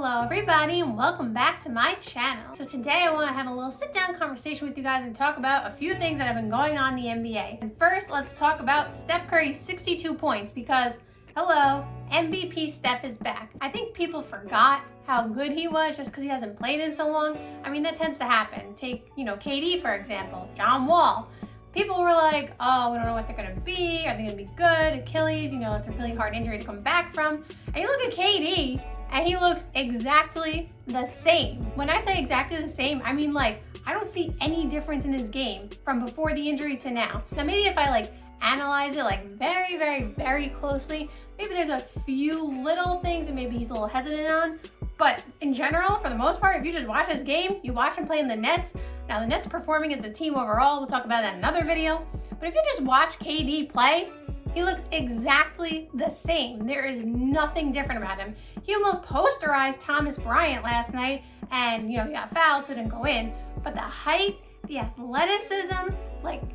Hello everybody and welcome back to my channel. So today I want to have a little sit down conversation with you guys and talk about a few things that have been going on in the NBA. And first, let's talk about Steph Curry's 62 points because, hello, MVP Steph is back. I think people forgot how good he was just because he hasn't played in so long. I mean, that tends to happen. Take, KD for example, John Wall. People were like, oh, we don't know what they're going to be. Are they going to be good? Achilles, it's a really hard injury to come back from. And you look at KD, and he looks exactly the same. When I say exactly the same, I mean I don't see any difference in his game from before the injury to now. Now maybe if I analyze it very, very, very closely, maybe there's a few little things that maybe he's a little hesitant on. But in general, for the most part, if you just watch his game, you watch him play in the Nets. Now the Nets performing as a team overall, we'll talk about that in another video. But if you just watch KD play, he looks exactly the same. There is nothing different about him. He almost posterized Thomas Bryant last night and, he got fouled so it didn't go in. But the height, the athleticism,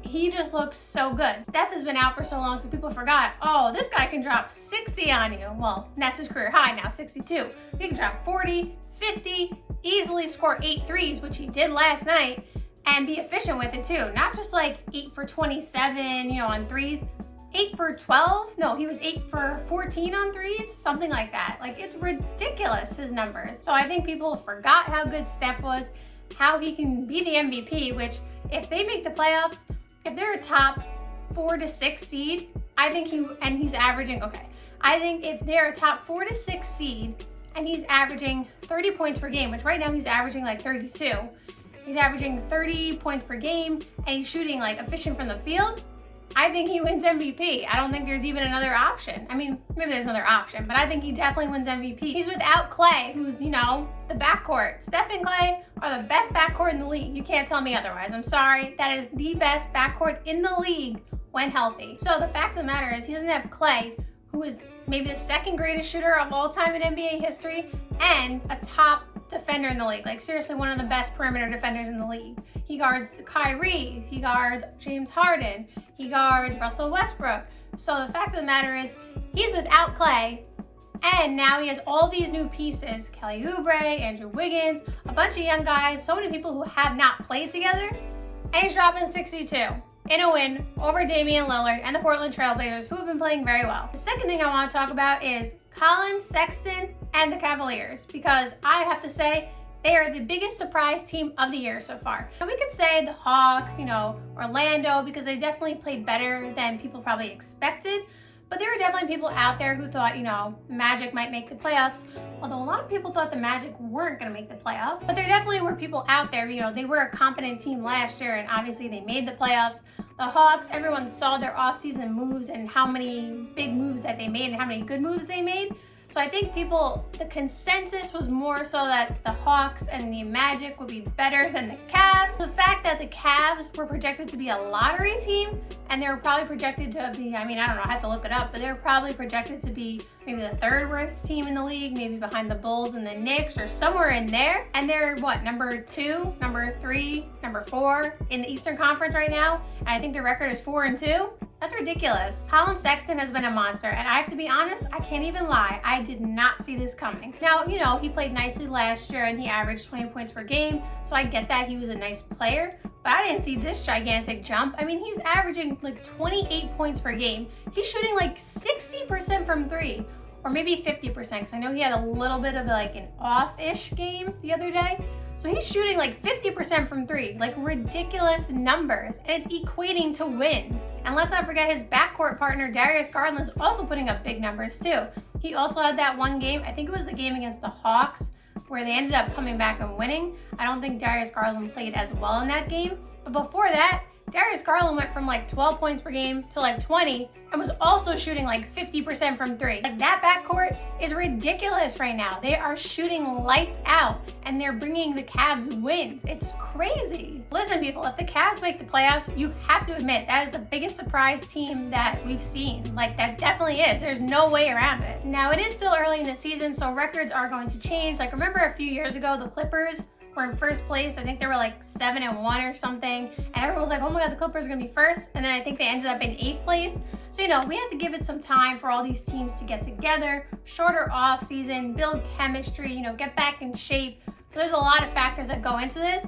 he just looks so good. Steph has been out for so long so people forgot, oh, this guy can drop 60 on you. Well, that's his career high now, 62. He can drop 40, 50, easily score 8 threes, which he did last night, and be efficient with it too. Not just 8 for 27, on threes. 8 for 12? No, he was 8 for 14 on threes, something like that. It's ridiculous, his numbers. So I think people forgot how good Steph was, how he can be the MVP, which if they make the playoffs, if they're a top 4 to 6 seed, I think he's averaging, I think if they're a top 4 to 6 seed and he's averaging 30 points per game, which right now he's averaging 32, he's averaging 30 points per game and he's shooting efficient from the field, I think he wins MVP. I don't think there's even another option. I mean, maybe there's another option, but I think he definitely wins MVP. He's without Clay, who's, the backcourt. Steph and Clay are the best backcourt in the league. You can't tell me otherwise. I'm sorry. That is the best backcourt in the league when healthy. So the fact of the matter is he doesn't have Clay, who is maybe the second greatest shooter of all time in NBA history and a top defender in the league. Seriously, one of the best perimeter defenders in the league. He guards Kyrie, he guards James Harden, he guards Russell Westbrook. So the fact of the matter is he's without Clay, and now he has all these new pieces, Kelly Oubre, Andrew Wiggins, a bunch of young guys, so many people who have not played together, and he's dropping 62 in a win over Damian Lillard and the Portland Trailblazers, who have been playing very well. The second thing I want to talk about is Colin Sexton and the Cavaliers, because I have to say they are the biggest surprise team of the year so far. And we could say the Hawks, Orlando, because they definitely played better than people probably expected. But there were definitely people out there who thought, the Magic might make the playoffs, although a lot of people thought the Magic weren't going to make the playoffs. But there definitely were people out there, they were a competent team last year, and obviously they made the playoffs. The Hawks, everyone saw their offseason moves and how many big moves that they made and how many good moves they made. So I think the consensus was more so that the Hawks and the Magic would be better than the Cavs. The fact that the Cavs were projected to be a lottery team, and they were probably projected to be, I don't know, I have to look it up, but they were probably projected to be maybe the third worst team in the league, maybe behind the Bulls and the Knicks or somewhere in there. And they're number 2, number 3, number 4 in the Eastern Conference right now. And I think their record is 4-2. That's ridiculous. Colin Sexton has been a monster, and I have to be honest, I can't even lie. I did not see this coming. Now, he played nicely last year and he averaged 20 points per game, so I get that he was a nice player, but I didn't see this gigantic jump. He's averaging 28 points per game. He's shooting 60% from 3, or maybe 50%, because I know he had a little bit of an off-ish game the other day. So he's shooting 50% from 3, ridiculous numbers, and it's equating to wins. And let's not forget his backcourt partner, Darius Garland, is also putting up big numbers too. He also had that one game, I think it was the game against the Hawks, where they ended up coming back and winning. I don't think Darius Garland played as well in that game, but before that, Darius Garland went from 12 points per game to 20 and was also shooting 50% from 3. That backcourt is ridiculous right now. They are shooting lights out and they're bringing the Cavs wins. It's crazy. Listen, people, if the Cavs make the playoffs, you have to admit that is the biggest surprise team that we've seen. That definitely is. There's no way around it. Now, it is still early in the season, so records are going to change. Remember a few years ago, the Clippers were in first place. I think they were like 7-1 or something. And everyone was like, oh my God, the Clippers are gonna be first. And then I think they ended up in 8th place. So, you know, we had to give it some time for all these teams to get together, shorter off season, build chemistry, you know, get back in shape. So there's a lot of factors that go into this.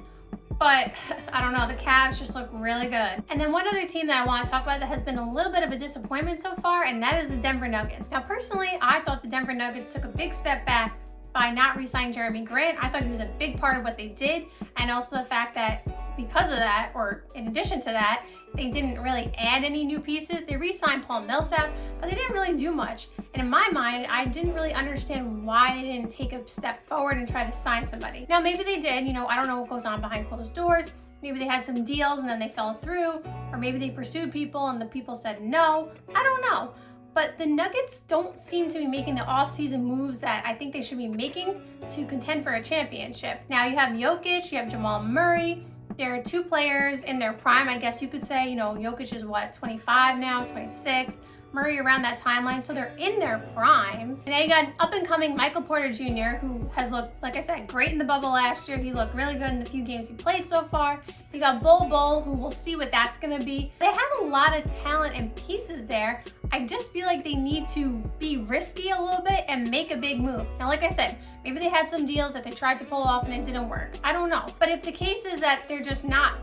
But I don't know, the Cavs just look really good. And then one other team that I want to talk about that has been a little bit of a disappointment so far, and that is the Denver Nuggets. Now, personally, I thought the Denver Nuggets took a big step back by not re-signing Jeremy Grant. I thought he was a big part of what they did, and also the fact that because of that, or in addition to that, they didn't really add any new pieces. They re-signed Paul Millsap, but they didn't really do much. And in my mind, I didn't really understand why they didn't take a step forward and try to sign somebody. Now, maybe they did, you know, I don't know what goes on behind closed doors. Maybe they had some deals and then they fell through, or maybe they pursued people and the people said no. I don't know. But the Nuggets don't seem to be making the offseason moves that I think they should be making to contend for a championship. Now, you have Jokic, you have Jamal Murray. There are two players in their prime, I guess you could say. You know, Jokic is what, 25 now, 26. Murray around that timeline, so they're in their primes. And now you got up-and-coming Michael Porter Jr., who has looked, like I said, great in the bubble last year. He looked really good in the few games he played so far. You got Bol, who we'll see what that's gonna be. They have a lot of talent and pieces there. I just feel like they need to be risky a little bit and make a big move. Now, like I said, maybe they had some deals that they tried to pull off and it didn't work. I don't know. But if the case is that they're just not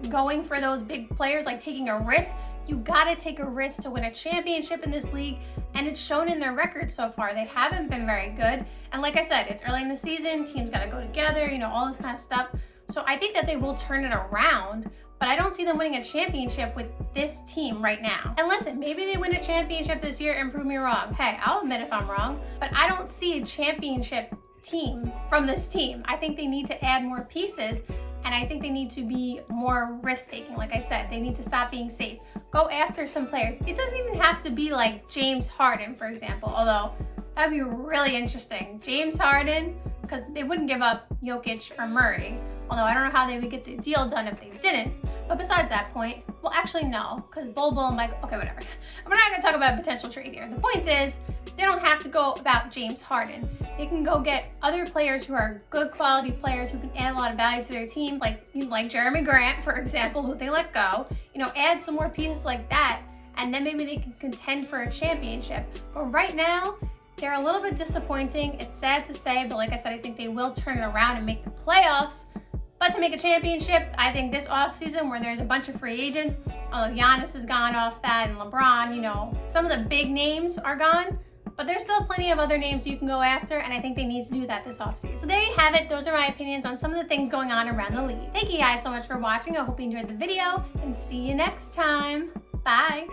going for those big players, like taking a risk, you gotta take a risk to win a championship in this league, and it's shown in their record so far. They haven't been very good. And like I said, it's early in the season, teams gotta go together, you know, all this kind of stuff. So I think that they will turn it around, but I don't see them winning a championship with this team right now. And listen, maybe they win a championship this year and prove me wrong. Hey, I'll admit if I'm wrong, but I don't see a championship team from this team. I think they need to add more pieces, and I think they need to be more risk-taking. Like I said, they need to stop being safe. Go after some players. It doesn't even have to be like James Harden, for example, although that'd be really interesting. James Harden, because they wouldn't give up Jokic or Murray, although I don't know how they would get the deal done if they didn't. But besides that point, well, actually no, because Bol and Michael, okay, whatever. We're not gonna talk about a potential trade here. The point is, they don't have to go about James Harden. They can go get other players who are good quality players who can add a lot of value to their team, like Jeremy Grant, for example, who they let go. You know, add some more pieces like that, and then maybe they can contend for a championship. But right now, they're a little bit disappointing. It's sad to say, but like I said, I think they will turn it around and make the playoffs. But to make a championship, I think this offseason where there's a bunch of free agents, although Giannis has gone off that and LeBron, you know, some of the big names are gone, but there's still plenty of other names you can go after, and I think they need to do that this offseason. So there you have it. Those are my opinions on some of the things going on around the league. Thank you guys so much for watching. I hope you enjoyed the video, and see you next time. Bye.